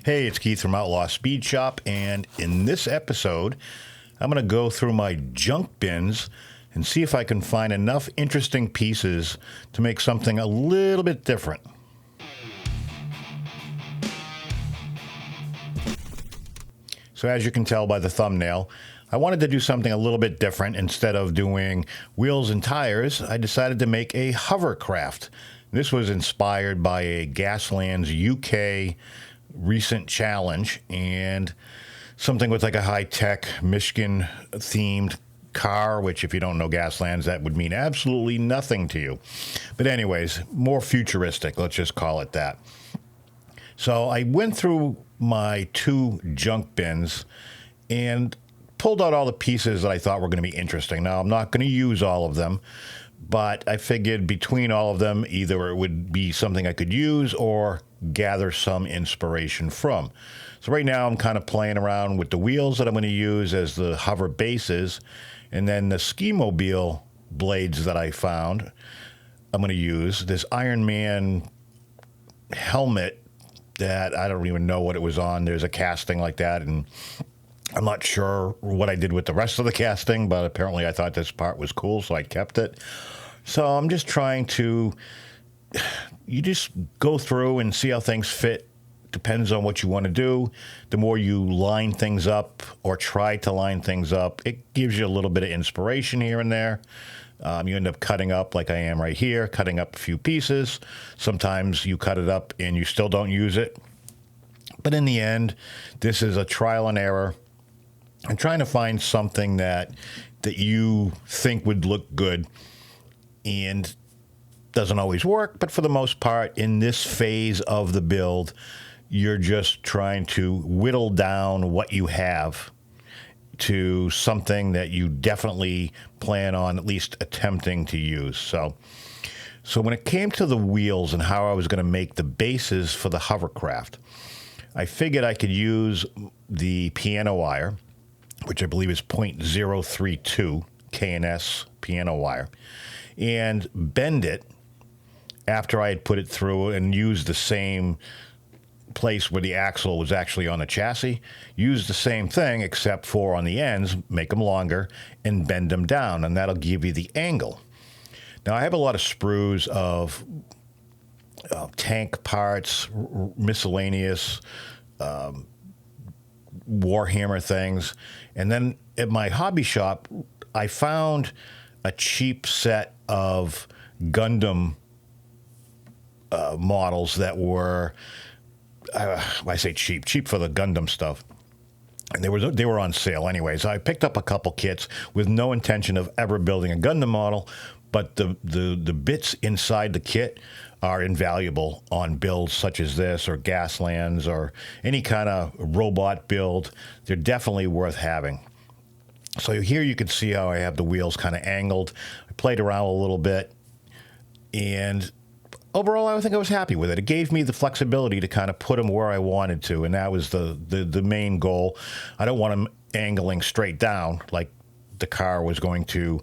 Hey, it's Keith from Outlaw Speed Shop, and in this episode, I'm going to go through my junk bins and see if I can find enough interesting pieces to make something a little bit different. So as you can tell by the thumbnail, I wanted to do something a little bit different. Instead of doing wheels and tires, I decided to make a hovercraft. This was inspired by a Gaslands UK recent challenge and something with like a high-tech Michigan themed car, which if you don't know Gaslands, that would mean absolutely nothing to you. But anyways, more futuristic, let's just call it that. So I went through my two junk bins and pulled out all the pieces that I thought were going to be interesting. Now, I'm not going to use all of them, but I figured between all of them, either it would be something I could use or gather some inspiration from. So right now I'm kind of playing around with the wheels that I'm going to use as the hover bases, and then the ski mobile blades that I found I'm going to use. This Iron Man helmet that I don't even know what it was on. There's a casting like that, and I'm not sure what I did with the rest of the casting, but apparently I thought this part was cool, so I kept it. So I'm just trying to, you just go through and see how things fit. Depends on what you want to do. The more you line things up or try to line things up, it gives you a little bit of inspiration here and there. You end up cutting up like I am right here, cutting up a few pieces. Sometimes you cut it up and you still don't use it. But in the end, this is a trial and error. I'm trying to find something that you think would look good, and doesn't always work, but for the most part, in this phase of the build, you're just trying to whittle down what you have to something that you definitely plan on at least attempting to use. So when it came to the wheels and how I was going to make the bases for the hovercraft, I figured I could use the piano wire, which I believe is .032 K&S piano wire, and bend it after I had put it through and used the same place where the axle was actually on the chassis. Use the same thing except for on the ends, make them longer and bend them down, and that'll give you the angle. Now I have a lot of sprues of tank parts, miscellaneous Warhammer things, and then at my hobby shop I found a cheap set of Gundam models that were, I say cheap for the Gundam stuff. And they were on sale anyways. I picked up a couple kits with no intention of ever building a Gundam model, but the bits inside the kit are invaluable on builds such as this or Gaslands or any kind of robot build. They're definitely worth having. So here you can see how I have the wheels kind of angled. I played around a little bit, and overall I think I was happy with it. It gave me the flexibility to kind of put them where I wanted to, and that was the main goal. I don't want them angling straight down like the car was going to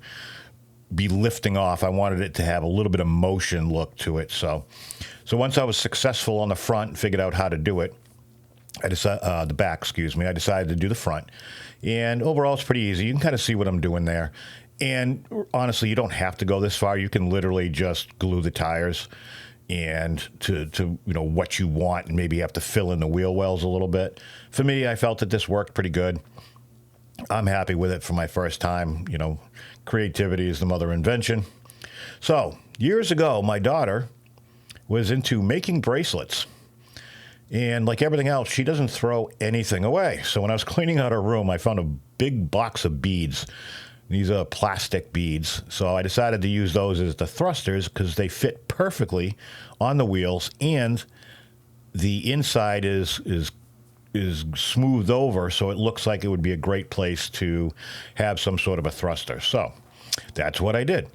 be lifting off. I wanted it to have a little bit of motion look to it. So once I was successful on the front and figured out how to do it, I decided the back, I decided to do the front. And overall, it's pretty easy. You can kind of see what I'm doing there. And honestly, you don't have to go this far. You can literally just glue the tires and to what you want, and maybe you have to fill in the wheel wells a little bit. For me, I felt that this worked pretty good. I'm happy with it for my first time. Creativity is the mother of invention. So years ago, my daughter was into making bracelets. And like everything else, she doesn't throw anything away. So when I was cleaning out her room, I found a big box of beads. These are plastic beads. So I decided to use those as the thrusters because they fit perfectly on the wheels, and the inside is smoothed over, so it looks like it would be a great place to have some sort of a thruster. So that's what I did.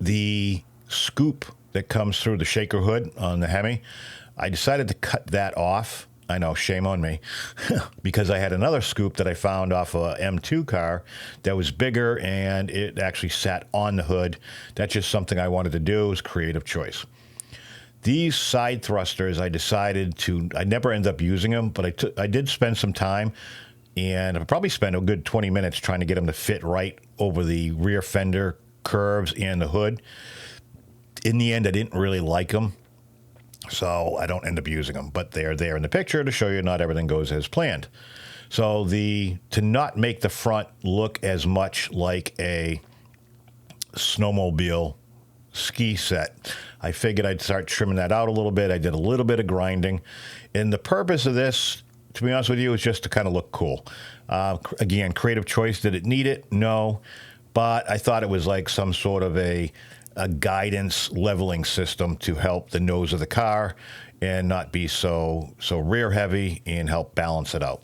The scoop that comes through the shaker hood on the Hemi, I decided to cut that off. I know, shame on me, because I had another scoop that I found off a M2 car that was bigger, and it actually sat on the hood. That's just something I wanted to do. It was creative choice. These side thrusters, I never end up using them, but I did spend some time, and I probably spent a good 20 minutes trying to get them to fit right over the rear fender curves and the hood. In the end, I didn't really like them, so I don't end up using them, but they're there in the picture to show you not everything goes as planned. So to not make the front look as much like a snowmobile ski set, I figured I'd start trimming that out a little bit. I did a little bit of grinding, and the purpose of this, to be honest with you, is just to kind of look cool. Again, creative choice. Did it need it? No, but I thought it was like some sort of a guidance leveling system to help the nose of the car and not be so rear heavy and help balance it out.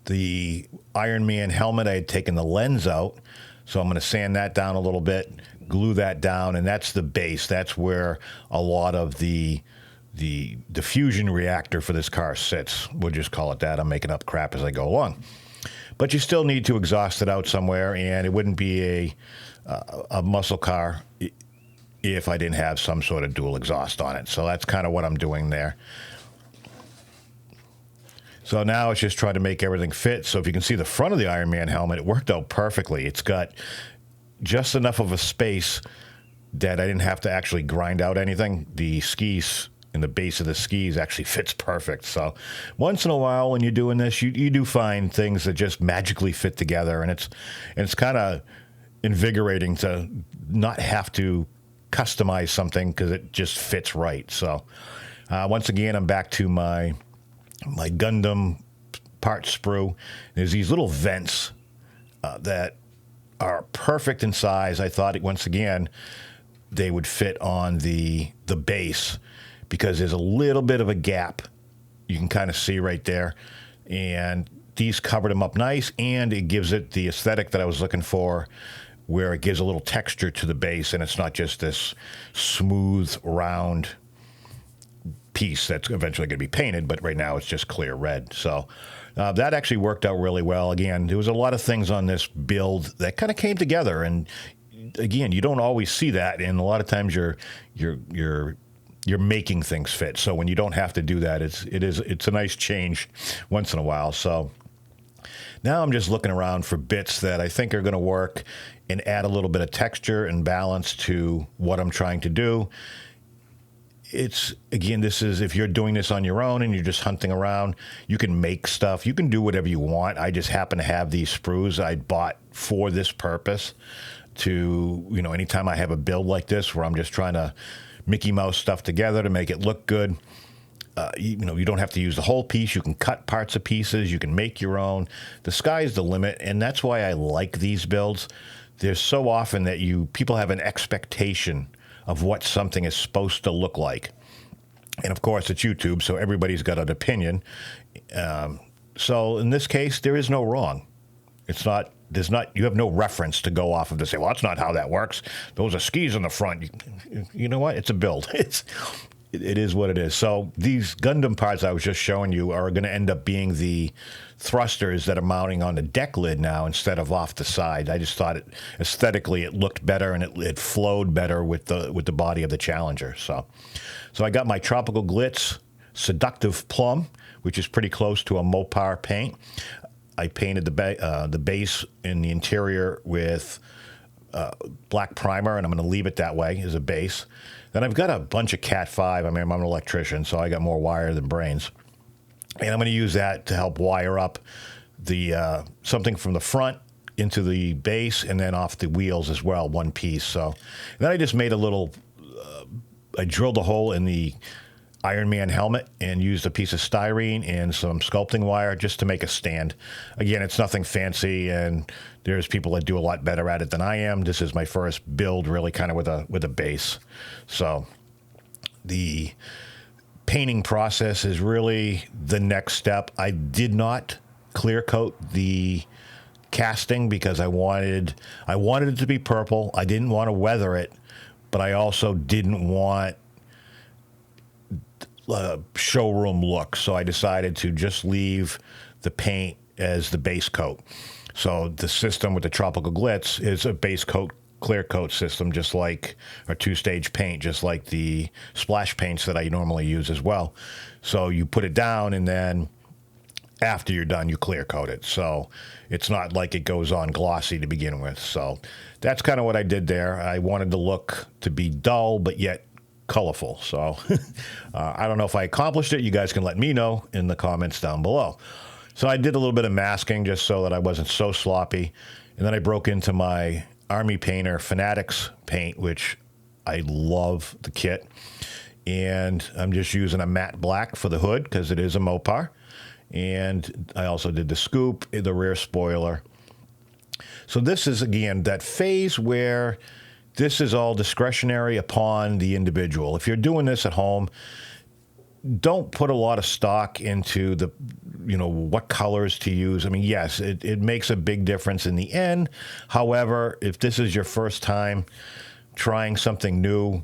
The Iron Man helmet, I had taken the lens out, so I'm going to sand that down a little bit, glue that down, and that's the base. That's where a lot of the diffusion reactor for this car sits. We'll just call it that. I'm making up crap as I go along. But you still need to exhaust it out somewhere, and it wouldn't be a muscle car if I didn't have some sort of dual exhaust on it. So that's kind of what I'm doing there. So now it's just trying to make everything fit. So if you can see the front of the Iron Man helmet, it worked out perfectly. It's got just enough of a space that I didn't have to actually grind out anything. The skis and the base of the skis actually fits perfect. So once in a while when you're doing this, you do find things that just magically fit together, and it's kind of invigorating to not have to customize something because it just fits right. So once again, I'm back to my Gundam part sprue. There's these little vents that are perfect in size. I thought, once again, they would fit on the base because there's a little bit of a gap. You can kind of see right there. And these covered them up nice, and it gives it the aesthetic that I was looking for, where it gives a little texture to the base, and it's not just this smooth, round piece that's eventually going to be painted, but right now it's just clear red. So that actually worked out really well. Again, there was a lot of things on this build that kind of came together, and again, you don't always see that, and a lot of times you're making things fit. So when you don't have to do that, it's a nice change once in a while. So now I'm just looking around for bits that I think are going to work and add a little bit of texture and balance to what I'm trying to do. This is if you're doing this on your own and you're just hunting around, you can make stuff. You can do whatever you want. I just happen to have these sprues I bought for this purpose to, anytime I have a build like this where I'm just trying to Mickey Mouse stuff together to make it look good. You don't have to use the whole piece. You can cut parts of pieces. You can make your own. The sky's the limit, and that's why I like these builds. There's so often that people have an expectation of what something is supposed to look like. And of course, it's YouTube, so everybody's got an opinion. So in this case, there is no wrong. You have no reference to go off of to say, well, that's not how that works. Those are skis in the front. You know what? It's a build. It is what it is. So these Gundam parts I was just showing you are going to end up being the thrusters that are mounting on the deck lid now instead of off the side. I just thought aesthetically it looked better, and it flowed better with the body of the Challenger. So I got my Tropical Glitz Seductive Plum, which is pretty close to a Mopar paint. I painted the base in the interior with black primer, and I'm going to leave it that way as a base. Then I've got a bunch of Cat 5. I'm an electrician, so I got more wire than brains. And I'm going to use that to help wire up the something from the front into the base and then off the wheels as well, one piece. So then I just made a little, I drilled a hole in the Iron Man helmet and used a piece of styrene and some sculpting wire just to make a stand. Again, it's nothing fancy, and there's people that do a lot better at it than I am. This is my first build really kind of with a base. So the painting process is really the next step. I did not clear coat the casting because I wanted it to be purple. I didn't want to weather it, but I also didn't want showroom look, so I decided to just leave the paint as the base coat. So the system with the Tropical Glitz is a base coat clear coat system, just like a two-stage paint, just like the splash paints that I normally use as well. So you put it down, and then after you're done, you clear coat it. So it's not like it goes on glossy to begin with. So that's kind of what I did there. I wanted the look to be dull, but yet colorful. So I don't know if I accomplished it. You guys can let me know in the comments down below. So I did a little bit of masking just so that I wasn't so sloppy. And then I broke into my Army Painter Fanatics paint, which I love the kit. And I'm just using a matte black for the hood because it is a Mopar. And I also did the scoop, the rear spoiler. So this is, again, that phase where this is all discretionary upon the individual. If you're doing this at home, don't put a lot of stock into the, what colors to use. I mean, yes, it makes a big difference in the end. However, if this is your first time trying something new,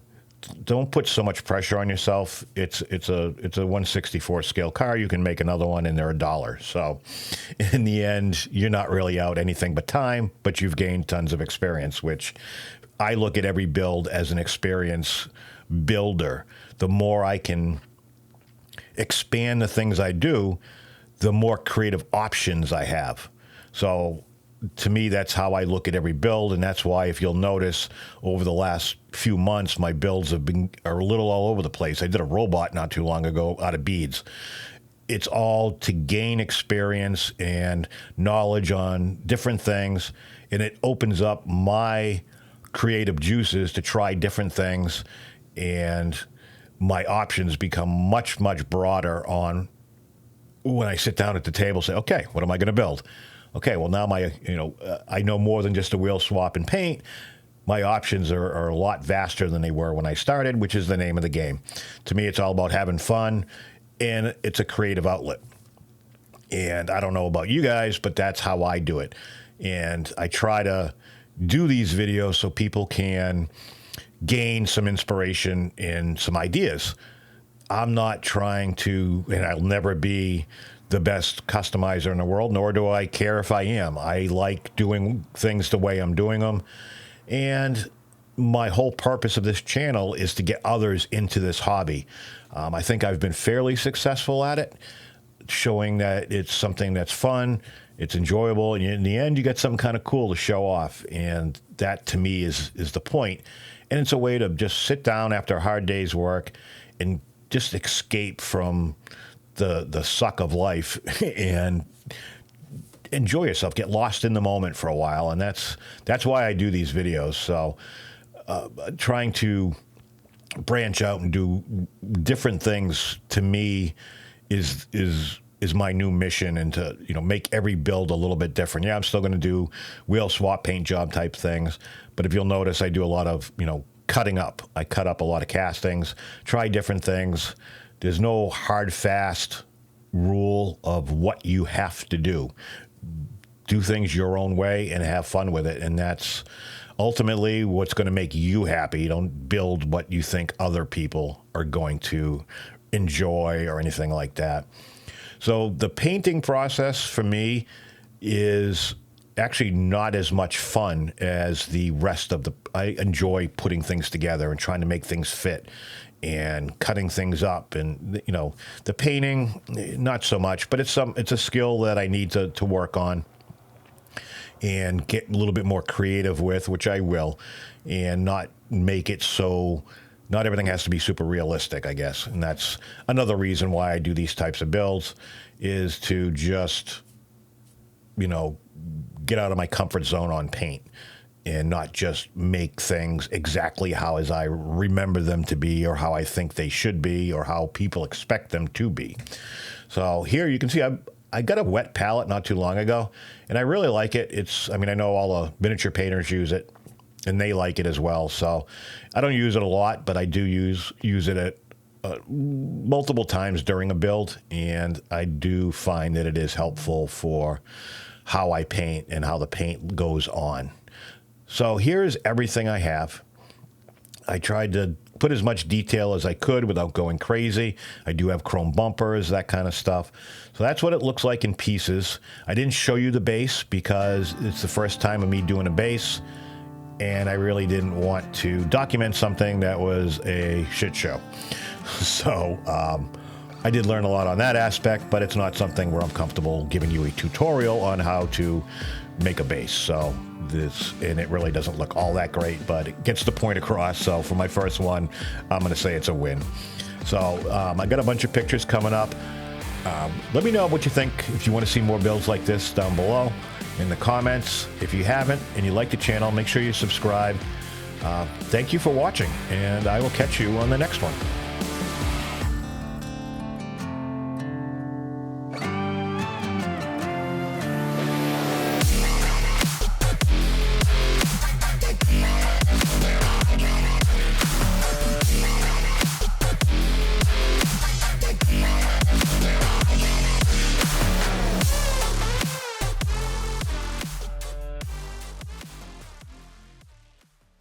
don't put so much pressure on yourself. It's a 1/64 scale car. You can make another one, and they're $1. So in the end, you're not really out anything but time, but you've gained tons of experience, which I look at every build as an experience builder. The more I can expand the things I do, the more creative options I have. So to me, that's how I look at every build, and that's why, if you'll notice, over the last few months, my builds are a little all over the place. I did a robot not too long ago out of beads. It's all to gain experience and knowledge on different things, and it opens up my creative juices to try different things, and my options become much, much broader on when I sit down at the table, say, okay, what am I going to build? Okay, well, now I know more than just a wheel swap and paint. My options are a lot vaster than they were when I started, which is the name of the game. To me, it's all about having fun, and it's a creative outlet. And I don't know about you guys, but that's how I do it. And I try to do these videos so people can gain some inspiration and some ideas. I'm not trying to, and I'll never be the best customizer in the world, nor do I care if I am. I like doing things the way I'm doing them. And my whole purpose of this channel is to get others into this hobby. I think I've been fairly successful at it, showing that it's something that's fun, it's enjoyable, and in the end, you get something kind of cool to show off. And that, to me, is the point. And it's a way to just sit down after a hard day's work and just escape from the suck of life and enjoy yourself, get lost in the moment for a while. And that's why I do these videos. So trying to branch out and do different things, to me, is my new mission, and to make every build a little bit different. Yeah, I'm still going to do wheel swap, paint job type things, but if you'll notice, I do a lot of cutting up. I cut up a lot of castings, try different things. There's no hard, fast rule of what you have to do. Do things your own way and have fun with it. And that's ultimately what's going to make you happy. You don't build what you think other people are going to enjoy or anything like that. So the painting process for me is actually not as much fun as the rest of I enjoy putting things together and trying to make things fit and cutting things up, and the painting, not so much, but it's a skill that I need to work on and get a little bit more creative with, which I will, and not make it so not everything has to be super realistic, I guess. And that's another reason why I do these types of builds, is to just get out of my comfort zone on paint and not just make things exactly how as I remember them to be, or how I think they should be, or how people expect them to be. So here you can see I got a wet palette not too long ago, and I really like it. I know all the miniature painters use it, and they like it as well. So I don't use it a lot, but I do use it at multiple times during a build, and I do find that it is helpful for how I paint and how the paint goes on. So here's everything I have. I tried to put as much detail as I could without going crazy. I do have chrome bumpers, that kind of stuff. So that's what it looks like in pieces. I didn't show you the base because it's the first time of me doing a base. and I really didn't want to document something that was a shit show. So I did learn a lot on that aspect, but it's not something where I'm comfortable giving you a tutorial on how to make a base. So and it really doesn't look all that great, but it gets the point across. So for my first one, I'm going to say it's a win. So I got a bunch of pictures coming up. Let me know what you think. If you want to see more builds like this down below in the comments. If you haven't and you like the channel, make sure you subscribe. Thank you for watching, and I will catch you on the next one.